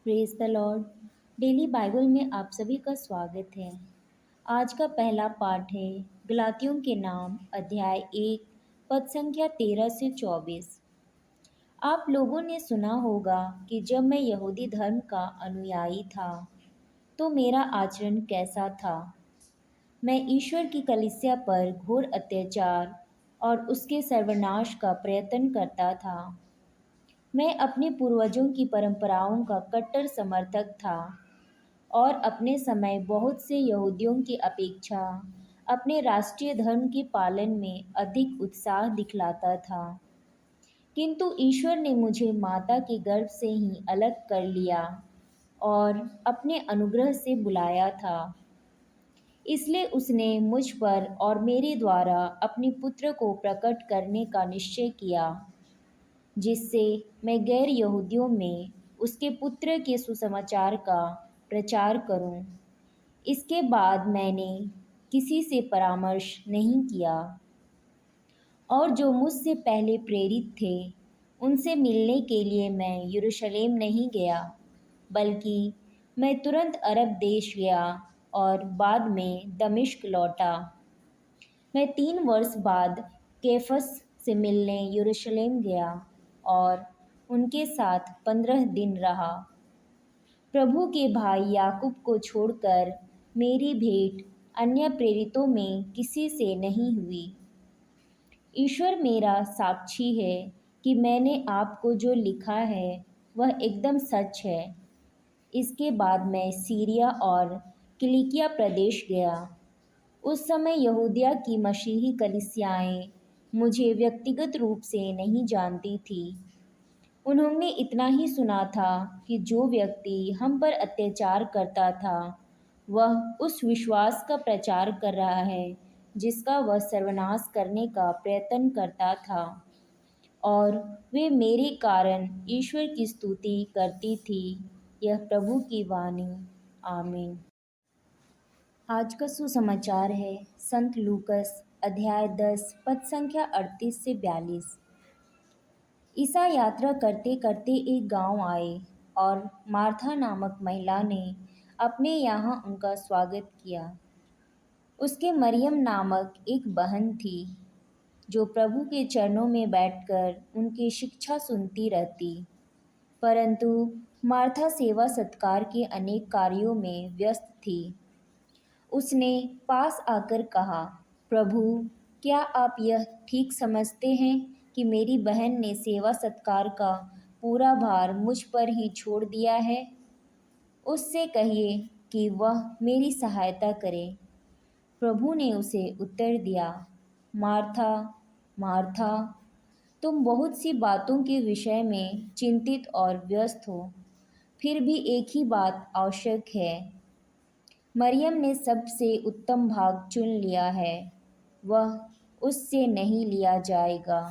Praise the Lord. Daily Bible में आप सभी का स्वागत है। आज का पहला पाठ है गलातियों के नाम अध्याय 1 पद संख्या 13 से 24। आप लोगों ने सुना होगा कि जब मैं यहूदी धर्म का अनुयायी था तो मेरा आचरण कैसा था। मैं ईश्वर की कलीसिया पर घोर अत्याचार और उसके सर्वनाश का प्रयत्न करता था। मैं अपने पूर्वजों की परंपराओं का कट्टर समर्थक था और अपने समय बहुत से यहूदियों की अपेक्षा अपने राष्ट्रीय धर्म के पालन में अधिक उत्साह दिखलाता था। किंतु ईश्वर ने मुझे माता के गर्भ से ही अलग कर लिया और अपने अनुग्रह से बुलाया था। इसलिए उसने मुझ पर और मेरे द्वारा अपने पुत्र को प्रकट करने का निश्चय किया, जिससे मैं गैर यहूदियों में उसके पुत्र के सुसमाचार का प्रचार करूं। इसके बाद मैंने किसी से परामर्श नहीं किया और जो मुझसे पहले प्रेरित थे उनसे मिलने के लिए मैं यरूशलेम नहीं गया, बल्कि मैं तुरंत अरब देश गया और बाद में दमिश्क लौटा। मैं 3 वर्ष बाद कैफस से मिलने यरूशलेम गया और उनके साथ 15 दिन रहा। प्रभु के भाई याकूब को छोड़कर मेरी भेंट अन्य प्रेरितों में किसी से नहीं हुई। ईश्वर मेरा साक्षी है कि मैंने आपको जो लिखा है वह एकदम सच है। इसके बाद मैं सीरिया और किलिकिया प्रदेश गया। उस समय यहूदिया की मसीही कलीसियाएं मुझे व्यक्तिगत रूप से नहीं जानती थी। उन्होंने इतना ही सुना था कि जो व्यक्ति हम पर अत्याचार करता था वह उस विश्वास का प्रचार कर रहा है जिसका वह सर्वनाश करने का प्रयत्न करता था, और वे मेरे कारण ईश्वर की स्तुति करती थी। यह प्रभु की वाणी। आमीन। आज का सुसमाचार है संत लूकस अध्याय 10 पद संख्या 38 से 42। ईसा यात्रा करते करते एक गांव आए और मार्था नामक महिला ने अपने यहाँ उनका स्वागत किया। उसके मरियम नामक एक बहन थी जो प्रभु के चरणों में बैठकर उनकी शिक्षा सुनती रहती, परंतु मार्था सेवा सत्कार के अनेक कार्यों में व्यस्त थी। उसने पास आकर कहा, प्रभु, क्या आप यह ठीक समझते हैं कि मेरी बहन ने सेवा सत्कार का पूरा भार मुझ पर ही छोड़ दिया है? उससे कहिए कि वह मेरी सहायता करे। प्रभु ने उसे उत्तर दिया, मार्था, मार्था, तुम बहुत सी बातों के विषय में चिंतित और व्यस्त हो, फिर भी एक ही बात आवश्यक है। मरियम ने सबसे उत्तम भाग चुन लिया है, वह उससे नहीं लिया जाएगा।